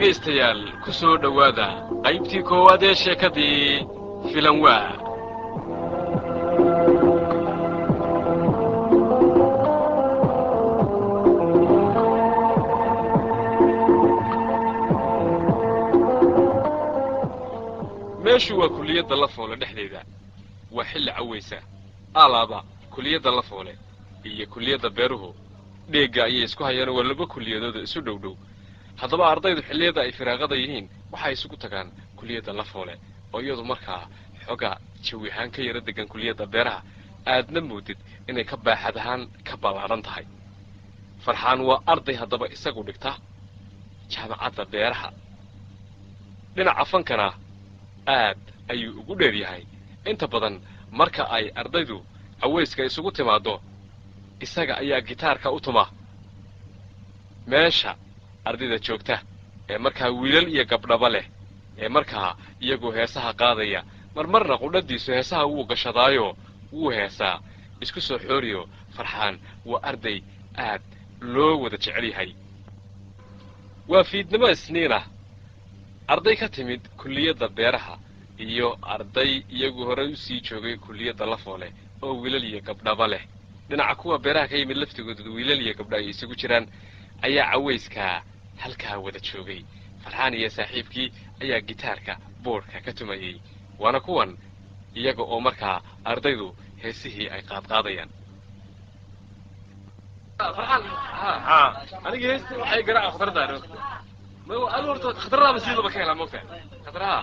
dhegaystayaal ku soo dhowaada qaybtii koowaad ee sheekadii filanwaa. meeshu waa kulliyadda Lafoole dhexdeeda. waa xilli cawaysa alaaba kulliyadda Lafoole iyo kulliyadda beeruhu dheega ayay isku hayaan oo laba kulliyadooda isu dhowdhow. haddaba ardaydu xilliyada ay firaaqada yihiin waxay isugu tagaan kulliyadda Lafoole oo iyadu markaa xoga jawi ahaan ka yara degan kulliyadda beeraha aadna moodid inay ka baaxad ahaan ka ballaaran tahay. farxaan waa arday haddaba isagu dhigta jaamacadda beeraha. dhinaca fankana aad ayuu ugu dheer yahay. inta badan marka ay ardaydu cawayska isugu timaado isaga ayaa gitaarka u tuma. meesha ardayda joogta ee markaa wiilal iyo gabdhaba leh ee markaa iyagoo heesaha qaadaya marmarna qudhadiisu heesaha wuu gashadaayo wuu heesaa isku soo xooriyo. farxaan waa arday aad loo wada jecel yahay. waa fiidnimo isniinah. arday ka timid kulliyadda beeraha iyo arday iyagu horey usii joogay kulliyadda Lafoole oo wiilal iyo gabdhaba leh. dhinaca kuwa beeraha ka yimid laftigooda wiilal iyo gabdha ay isugu jiraan ayaa cawayska halkaa wada joogay. farxaan iyo saaxiibkii ayaa gitaarka boodhka ka tumayay. waana kuwan iyaga oo markaa ardaydu heesihii ay qaadqaadayaan. farxaan aniga heesta waxay garaaca khatardaano ma adu horta khatardaa masiidaba ka helaa moogta khataraha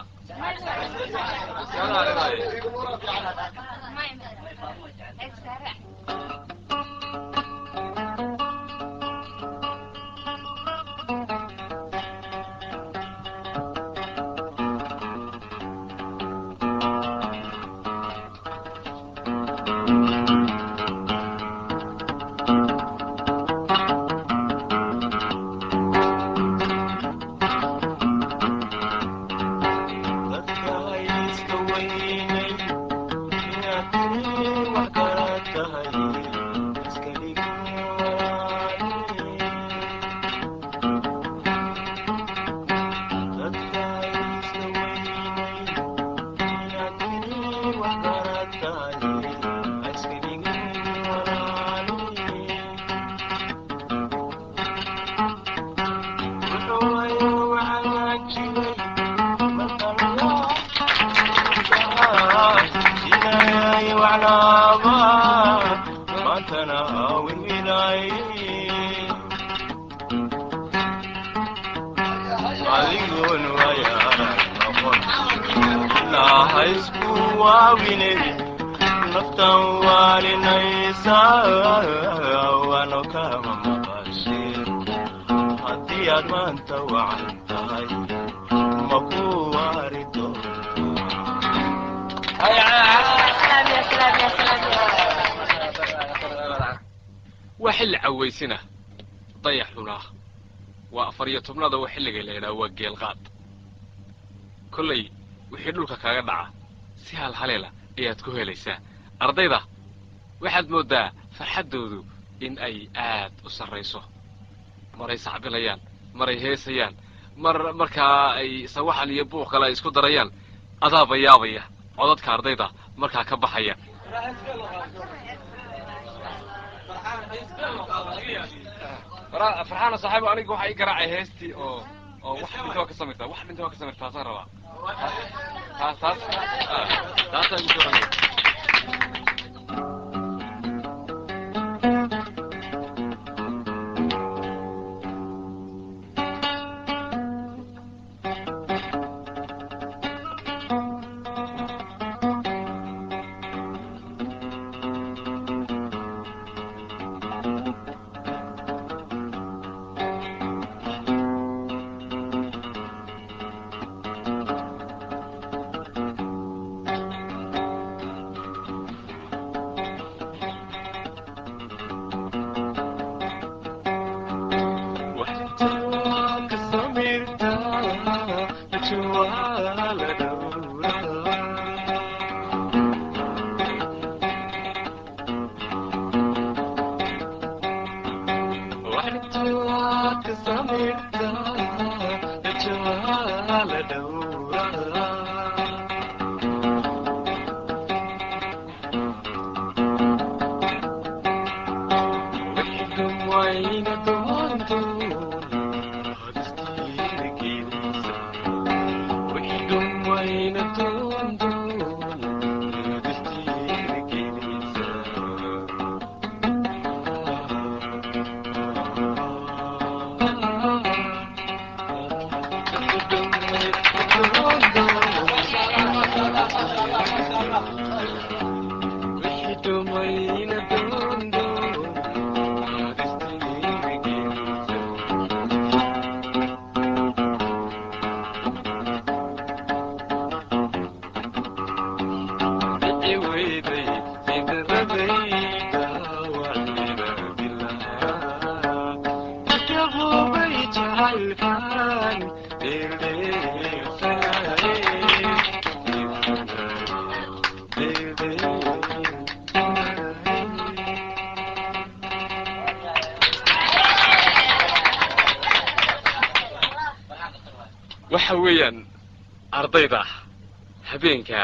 waa xilli cawaysina dayax xunaa. waa 14 oo xilliga la yiraahdo waa geelqaad. kullay wixii dhulka kaaga dhaca si haleela ayaad ku helaysaa. ardayda waxaad moodaa farxadoodu in ay aad u sarreyso. maray sacbilayaan maray heesayaan markaa ay sawaxan iyo buuq kale isku darayaan adaaba yaabaya codadka ardayda markaa ka baxaya. farxaan saaxiibo aniga waxa ii garaacay heestii oo wax dhintoo ka samirtaa saan rabaa taas ay ugu doonayaan. waxa weeyaan ardayda habeenka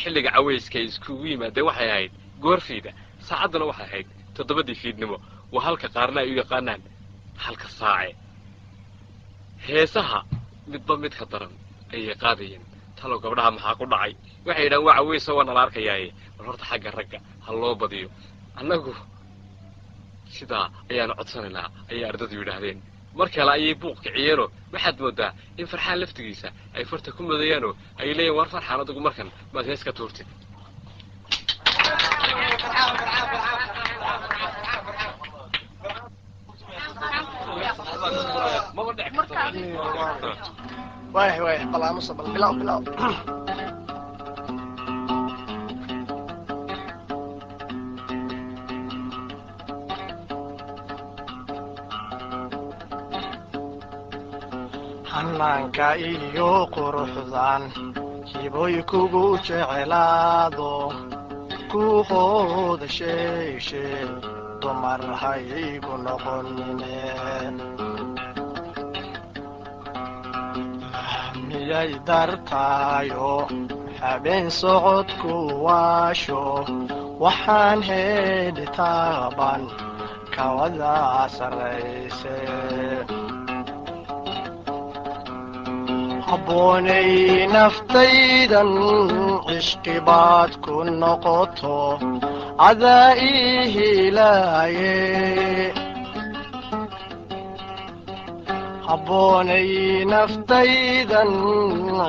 xilliga caweyska iskugu yimaadeen waxay ahayd goorfiida saacaduna waxay ahayd 7 fiidnimo waa halka qaarna ay u yaqaanaan halka saace heesaha midba midka daran ayay qaadayeen talo gabdhaha maxaa ku dhacay waxay yidhaan waa caweysa waa nala arkayaaye bal horta xagga ragga ha loo badiyo annagu sidaa ayaanu codsanaynaa ayay ardaydu yidhaahdeen mar kale ayay buuq kiciyeeno waxaad moodaa in farxaan laftigiisa ay farta ku madayaanoo ay leeyihin war farxaan adigu markan maad hees ka tuurtid واي بلا نص بلا xanaanka iyo quruxdan hiboy kugu jecelaado ku hooda sheeshe dumar haygu noqonine miyay dartaayo habeen socodku waasho waxaan heedhi taaban kawada sarrayse habboonay naftaydan cishqi baad ku noqoto cadaa ii hilaaye habboonay naftaydan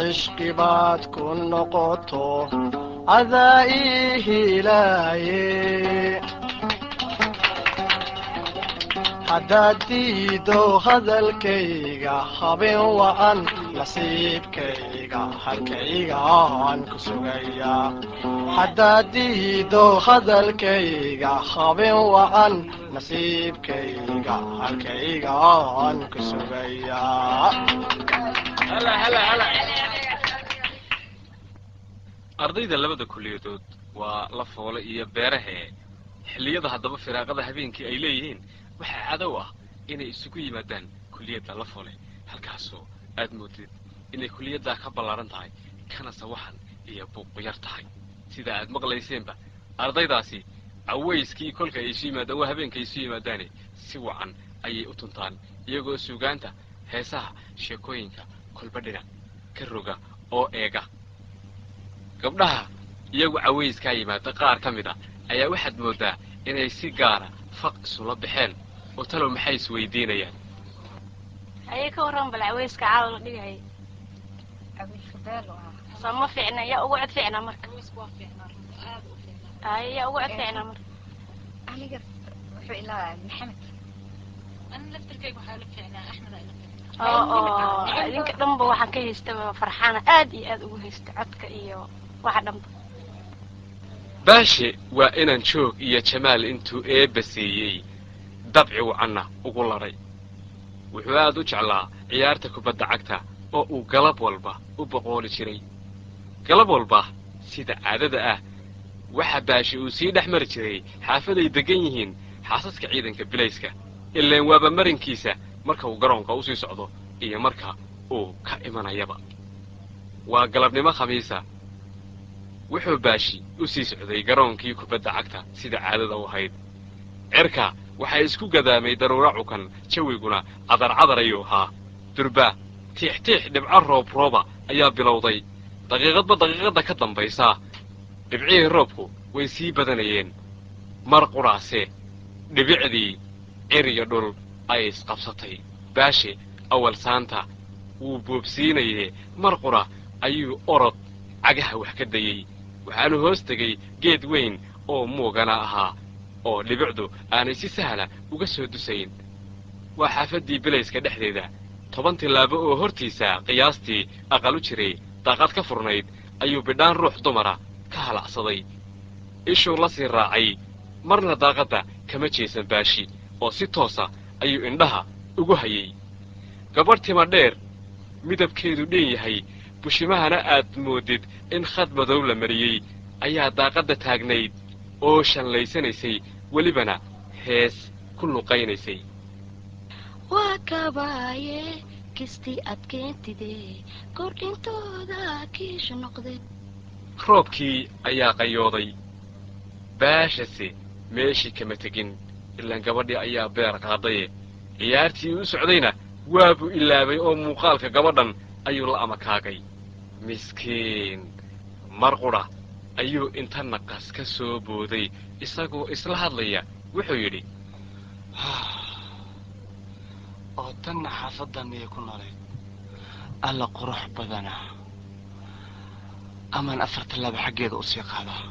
cishqi baad ku noqoto cadaa ii hilaaye haddaad diido hadalkayga habeen wacan nasiibkayga halkaygaan ku sugaya haddaad diido hadalkayga habeen wacan nasiibkayga halkaygaan ku sugaya ardayda labada kulliyadood waa la foole iyo beerahe xilliyada haddaba firaaqada habeenkii ay leeyihiin waxaa cadow ah inay isugu yimaadaan kulliyadda la foole halkaasoo aad moodid inay kulliyaddaa ka ballaaran tahay kana sawaxan iyo buuqu yar tahay sida aad maqlayseenba ardaydaasi cawayskii kolka ay isu yimaadaan waa habeenka ay isu yimaadaane si wacan ayay u tuntaan iyagoo suugaanta heesaha sheekooyinka kolba dhinac ka roga oo eega gabdhaha iyagu cawayskaa yimaada qaar ka mid a ayaa waxaad moodaa inay si gaara faq isula baxeen oo talow maxay isweydiinayaan ayay ka warran bal cawayska caawa la dhigay sama fiicna yaa ugu cod fiicna marka yaa ugu cod fiicna marka aniga wuxuu ilaa maxamed أنا لفتركيك وحالك فينا أحمد idinka dhanba waxaan ka haystaba farxaana aad iyo aad ugu haysta codka iyo waxa dhanba baashe waa inaan joog iyo jamaal intuu eebba siiyey dabci wacanna ugu laray wuxuu aad u jeclaa ciyaarta kubadda cagta oo uu galab walba u boqooli jiray galab walba sida caadada ah waxa baashe uu sii dhex mari jiray xaafaday degan yihiin xaasaska ciidanka bilayska ilaan waaba marinkiisa marka uu garoonka u sii socdo iyo marka uu ka imanayaba waa galabnimo khamiisa wuxuu baashi u sii socday garoonkii kubadda cagta sida caadada u ahayd cirka waxay isku gadaamay daruuro cukan jawiguna cadar ayuu ahaa durba tiix dhibco rooba ayaa bilowday daqiiqadba daqiiqadda ka dambaysa dhibcihii roobku way sii badanayeen mar quraase dhibicdii cir iyo dhul ay isqabsatay baashe awal saanta wuu boobsiinayee mar qura ayuu orod cagaha wax ka dayey waxaanu hoos tegay geed weyn oo muugana ahaa oo dhibicdu aanay si sahla uga soo dusayn. waa xaafaddii bilayska dhexdeeda 10 tillaabo oo hortiisa qiyaastii aqal u jiray daaqad ka furnayd ayuu bidhaan ruux dumara ka halacsaday. ishuu la sii raacay, marna daaqadda kama jeesan baashi oo si toosa ayuu indhaha ugu hayay. gabadh tima dheer, midabkeedu dhan yahay, bushimahana aad moodid in khad madow la mariyey, ayaa daaqadda taagnayd oo shanlaysanaysay, welibana hees ku luqaynaysay. waa kabaaye kistii adkeentide kordhintooda kiisha noqday. roobkii ayaa qayooday, baashase meeshii kama tegin, ilaan gabadhii ayaa beer qaadaye. ciyaartii u socdayna waabuu ilaabay oo muuqaalka gabadhan ayuu la amakaagay. miskiin, mar qudha ayuu inta naqas ka soo booday isagoo isla hadlaya. wuxuu yidhi, oo tanna xaafadda miyay ku noolayd? alla qurux badana, amaan 4 tallaabo xaggeeda u sii qaadaa.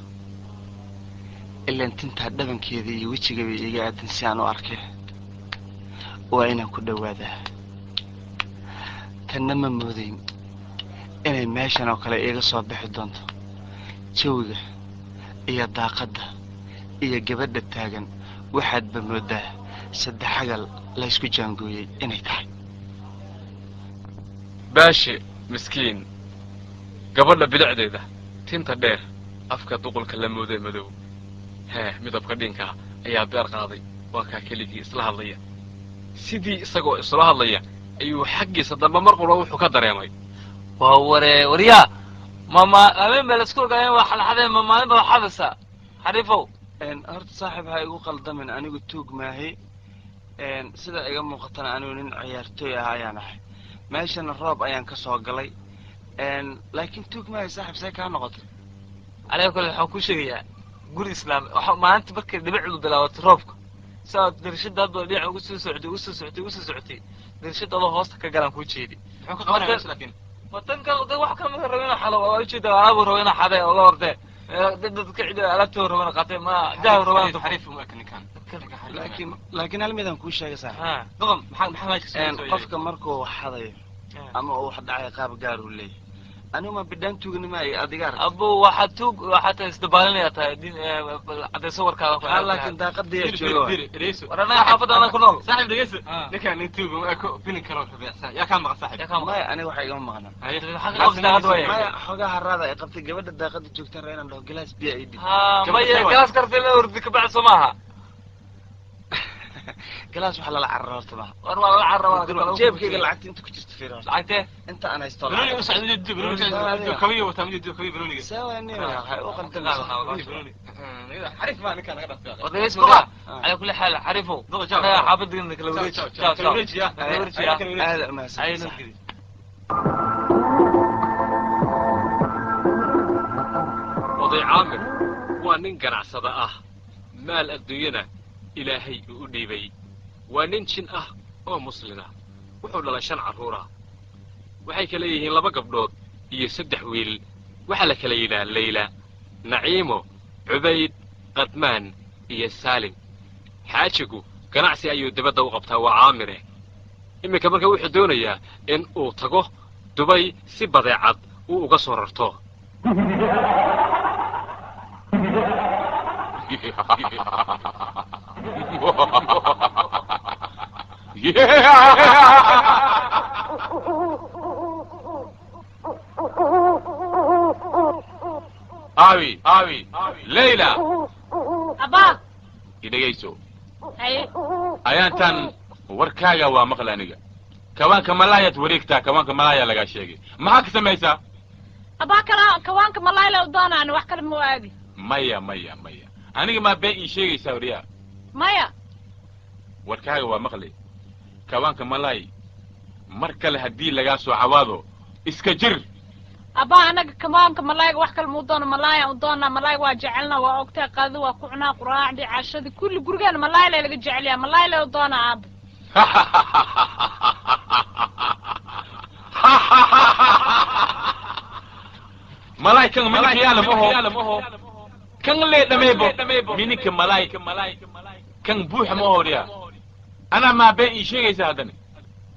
ilaan tintaa dhabankeeda iyo wejigaba iga aadan si aan u arkay. waa inaan ku dhowaadaa. tanna ma moodayn inay meeshan oo kale iiga soo bixi doonto. jawiga iyo daaqadda iyo gabadha taagan waxaadba moodaa 3 xagal la isku jaangooyey inay tahay. baashe miskiin, gabadha bilicdeeda, tinta dheer, afka duqulka la mooday madow, midabka dhinka ayaa beer qaaday. waa kaa keligii isla hadlaya. sidii isagoo isla hadlaya ayuu xaggiisa dambe mar qura wuxuu ka dareemay. waa waryaa mama habeen baa laisku ogaayeen waa xalxadeen ma maalin baa xabasa xariifow. horta saaxiib ha igu qaldamin, anigu tuug maahay. sida iga muuqatana anigu nin ciyaartooy ah ayaan ahay. meeshana roob ayaan ka soo galay. laakiin tuug maahay saaxiib, see kaa noqotay? aniga kale waxaan ku sheegayaa guri islaam waxa maalinta markay dhibicdu bilaabatay roobka saad dirshada hadba dhinac ugu soo socotay dirshada hoosta ka galaan ku jeedi. muxuu ka qabanaysaa laakiin watanka wax kale ma rabina xalo waa jeeda alaab rabina xaday oo la hortay dadka cid alaabta rabina qatay ma jaaw rabina xariif uma kan. laakiin hal midaan kuu sheegay saaxiib. doqon maxaa qofka markuu xadayo ama uu wax dhacay qaab gaar u leeyahay. anigu ma bidhaan tuugnimo ay adiga aragtay? abo waxa tuug waxa isdabaalinaya tahay din cadayso warkaada ku ah. laakiin daaqadii ay joogo warana xaafadana ku nool saaxiib dhageyso. ninkaan nin tuug ma ku filin karo rabiicsan. yaa ka maqan saaxiib? maya aniga waxa iga maqnaa. maya xogaha raada ay qabtay gabadha daaqada joogta reeran dhaw glass biyo ay dhig. maya glass kartay la urdi ka bacso maaha. glass waxa la cararto ma war waa la cararto jeebkayga lacagta inta ku jirta fiiro lacagtee inta aan haysto بروني وسعد يدي بروني كويه وتامي يدي كويه بروني سواني هاي وقلت حريف ما كان غلط وده اسمه على كل حال حريفه انا حافظ انك لو ريتش هذا ما وضي عامر وانين قناعسده مال الدنيا إلهي وديبي وانين شن oo muslina wuxuu dhalay 5 caruura waxay kala yihiin 2 gabdhood iyo 3 wiil waxa la kala yiraahdaa Leila Naciimo Ubayd Qadmaan iyo Salim xaajigu ganacsi ayuu dibadda u qabtaa waa Caamire imika marka wuxuu doonayaa in uu tago Dubai si badeecad uu uga soo rarto آوي ليلى أبا يدقيسو أي أيانتان وركاغا ومقلانيغا كوانك ملايا وريكتا كوانك ملايا لغا شيغي معاك سميسا أبا كوانك ملايا لو دونا أنا وحكر موادي مايا أنيغا ما بين شيغي سوريا مايا وركاغا ومقلي كوانك ملاي مركل هدي لغا سو عوادو اسكجر أبا أنا كمان كملاي وحكر مودون ملايا ودونا ملايا واجعلنا وأوقتها قاذو وقعنا قراع دي عشادي كل قرقان ملايا اللي جعليها ملايا ودونا عاب ملايكا ملك يالا مهو kan le dhameebo mininka malaay kan buuxa ma horiya ana ma been ii sheegaysa haddana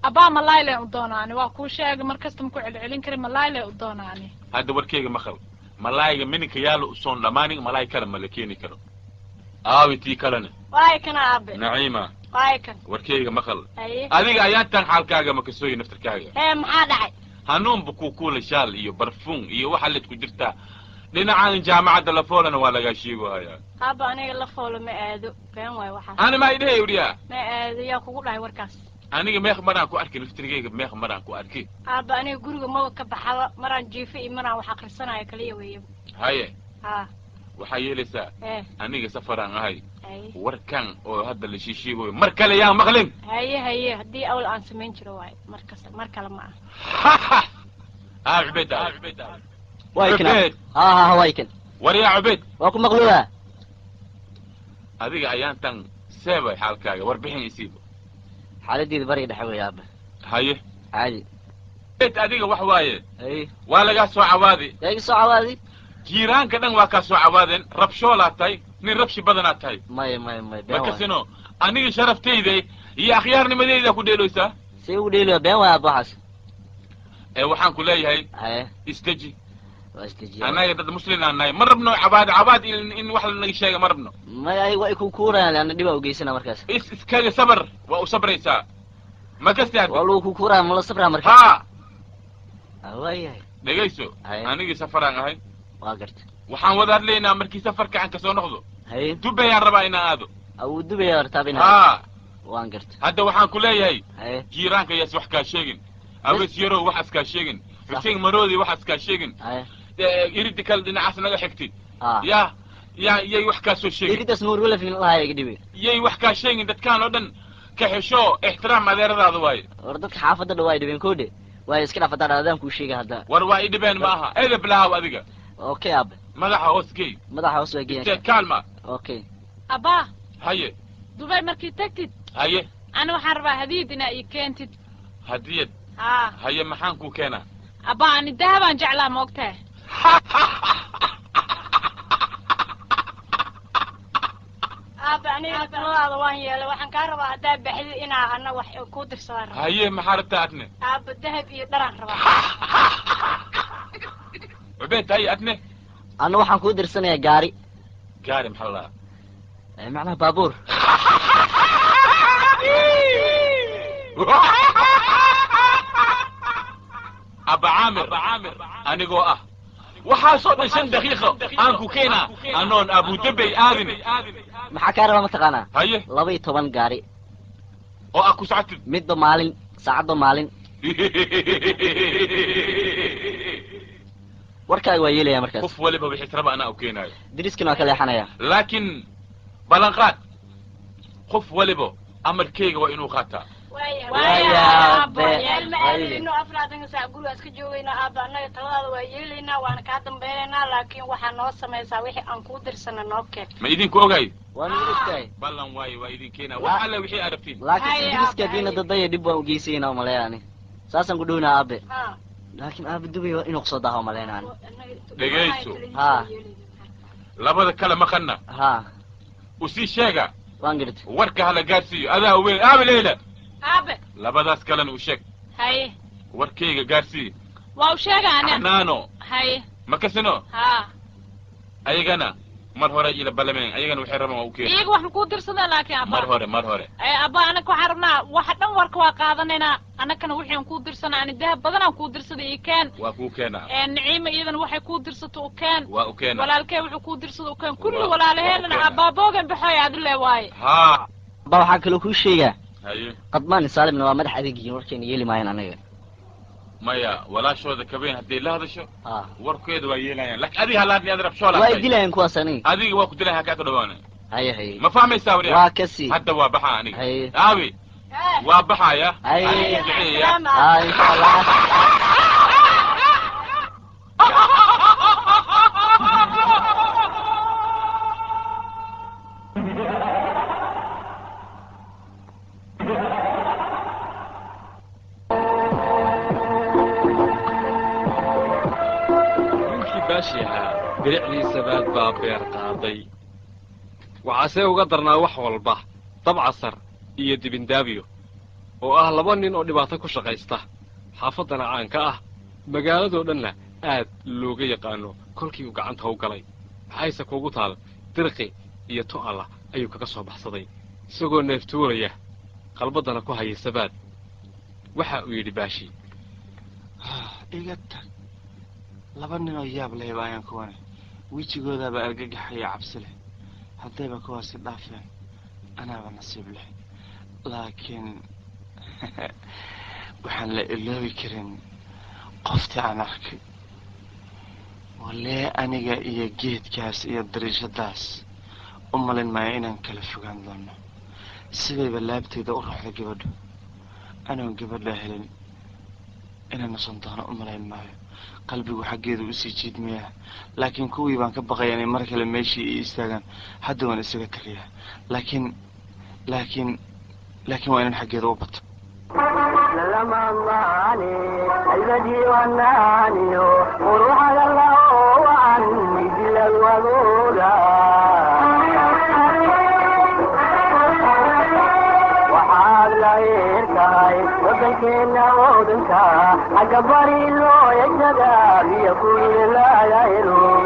abaa malaay leen u doonaani waa kuu sheegay mar kasta ma ku celcelin kari malaay leen u doonaani hadda warkeyga maqal malaayga mininka yaalo u soon dhamaanin malaay kale ma la keeni karo aawi tii kalena waay kana aabe naciima waay kan warkeyga maqal haye adiga ayaa tan xaalkaaga ma kasooyi naftarkaaga maxaa dhacay hanuun bukuukula shaal iyo barfuun iyo waxa lid ku jirtaa dhinacan jaamacadda lafoolana waa lagaa sheego hayaa aaba aniga la foolo ma aado been waay waxaas ana ma idhahey uriyaa ma aado yaa kugu dhahay warkaas aniga meeq maraan ku arki naftirgeyga meeq maraan ku arki aaba aniga guriga maba ka baxaba maraan jiifo iyo maraan wax akhrisanayo kaliya weeyo haye ha waxaa yeelaysaa aniga safaraan ahay haye warkan oo hadda la shiishiigoyo mar kale yaan maqlin haye haddii awal aan samayn jiro waay mar kale ma aha عبيد وايكن ها وايكن وريا عبيد واكو مقلوبة هذيك ايان تن سيبا حالكاga warbixin isiibo xaaladii bari dhaxay yaaba haye caadi adiga wax waaye ay waa laga soo cawaadi ay soo cawaadi jiiraanka dhan waa ka soo cawaadeen rabshoola tay nin rabshi badana tay may bakasino aniga sharaftayda iyo akhyaarnimadeyda ku dheeloysaa si u dheelo been waa baxas waxaan ku leeyahay haye istaji واستجيب أنا يدد مسلم أنا مربنا عباد إن واحد من الشيء مربنا ما أي ويكون كورة لأن دبا وجيسنا مركز كذا صبر وصبر يسا ما كستعد والله كورة ملا صبر مركز ها أوي دقيسو أنا جي سفر أنا هاي واقرت وحن وذر لينا مركي سفر كعن كسو نخذو هاي دبي يا ربا إنا هذا أو دبي يا رتابين ها وانقرت هذا وحن كلية هاي جيرانك يسوح كاشيجن أبس يرو وحس كاشيجن حسين مرودي وحس كاشيجن يريد كل دنا عسنا حكتي يا وحكا سو شيء يريد اسمور ولا في الله يقدبي يا وحكا شيء إذا كان ودن كحشو احترام هذا هذا واي وردك حافظ الوايد بين كودي واي اسكنا فتر هذا كل شيء هذا وروايد بين معها إذا بلاها وأذيك اوكي اب مدحها وسكي مدحها وسكي كلمة اوكي أبا هيا دبي مركي تكتد هيا أنا وحربة هديدنا يكنتد هديد هيا محانكو كنا أبا أنا الذهب أنجعلها موقتها أنا هذا وين لو حن كهرباء هذا بحيث أنا وح كودر صار هيا محارتاتنا الذهب يدرن ربا عبيد هيا أتنا أنا وحن كودر سنة قاري محلا معناه بابور أبا عامر أنا جوا وحاصل 5 دقيقة أنكو كينا أنون أبو دبي آذن maxaa ka raba mataqaanaa haye 12 gaari oo aku sacad midba maalin saacado maalin warkaaga waa yeelaya markaas qof waliba wixii raba ana u keenayo diriskana waa ka leexanaya laakiin balanqaad qof waliba amarkeyga waa inuu qaataa إنه أفراد ساعة قولوا أسكجوينا أبا أنا يطلع ويلينا وأنا كاتم بيننا لكن واحد نوصل ما يسويه أنكودر سنة نوكل ما يدين كوجاي وأنا لسه بلان وايدين كينا وحلا وحي عرفتين لكن درس كدينا ضدي دبوا وجيسينا وملياني ساسا قدونا أبي لكن أبي دبي إنه قصدها وملياني دقيسو ها لابد كلام خنا ها وسي شيغا وانقرت وركه على قارسي هذا هو أبي ليلى أبي labadaas kalena u sheeg haye warkeyga gaarsii waa u sheegaane naano haye ma kasino ayagana mar hore ila balameen ayagana waxay rabaan waa u keenay iyaga waxaan kuu dirsadaa laakiin abba mar hore abba anaka waxaan rabnaa waxa dhan warka waa qaadanaynaa anakana wixii aan kuu dirsanaa ani dahab badan aan kuu dirsaday ii keen waa kuu keenaa naciima iyadana waxay kuu dirsato u keen waa u keenaa walaalkee wuxuu kuu dirsado u keen kulli walaalaheenana abaaboogan baxooy aad u leewaaye haa ba waxaan kaloo kuu sheegaa haye qadmaan saalimna waa madax adeegiin warkeena yeeli maayaan anaga maya walaashooda kabeen haddii la hadasho warkeeda waa yeelayaan laakiin adiga halaadni aad rabshoola waa dilayaan kuwaas aniga adiga waa ku dilayaa kaa ka dhawaana haye ma fahmaysaa wariya waa kasi hadda waa baxa aniga haye aabi waa baxaya haye insha Allah baashiha bilicdii sabaad baa beer qaaday waxaasee uga darnaa wax walba dabcasar iyo dibindaabiyo oo ah laba nin oo dhibaato ku shaqaysta xaafaddana caanka ah magaaladoo dhanna aad looga yaqaano kolkii uu gacanta u galay maxayse kuugu taal dirqi iyo to'alla ayuu kaga soo baxsaday isagoo neeftuuraya qalbaddana ku haya sabaad waxa uu yidhi baashi iga tag laba nin oo yaab leh baayaan kuwane wejigoodaaba argagaxaya cabsi leh haddayba kuwaasi dhaafeen anaaba nasiib leh laakiin waxaan la iloobi karin qoftii aan arkay walee aniga iyo geedkaas iyo dariishadaas u malin maayo inaan kala fogaan doono sidayba laabteyda u ruuxda gabadhu anoon gabadha helin inaan nasan doono u malayn maayo qalbigu xaggeeda usii jiidmayaa laakiin kuwii baan ka baqaya inay mar kale meeshii ii istaagaan hadda waan isaga tagayaa laakiin waa inaan xaggeeda u bato ودنكنا ودنكا عقبري لو يجدا بيكون لا يهلو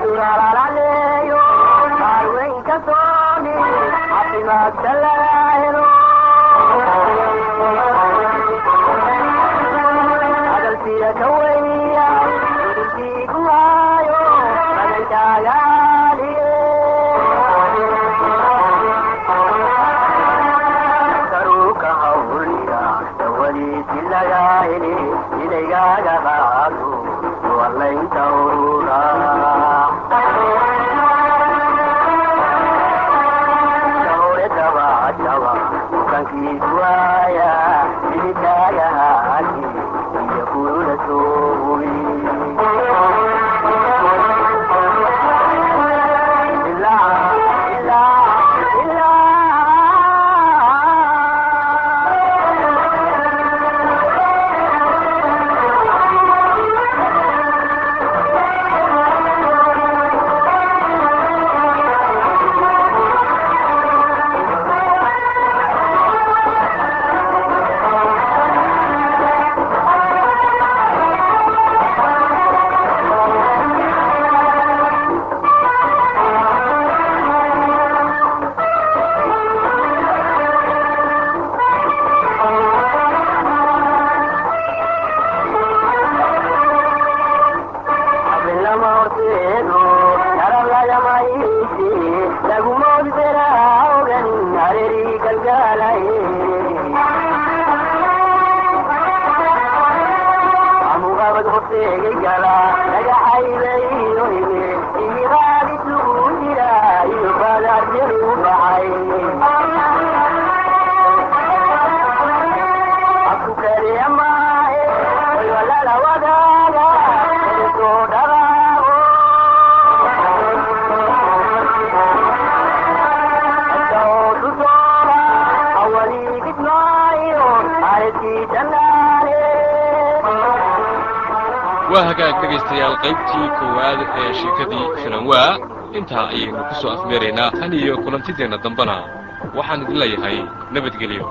دورار عليو عروين كسوني عطيما تلاهلو هذا الفيلة كوية ودنكي كوايو فننكا يالي إليك بعضو والله تورا تورا تبع تبع وكان في سوايا إليك هاتي يقول سوي وهكذا dhegaystayaal qaybtii koowaad ee sheekadii filanwaa intaa ayaynu ku soo afmeeraynaa tan iyo kulantideena dambana waxaan idin leeyahay nabadgelyo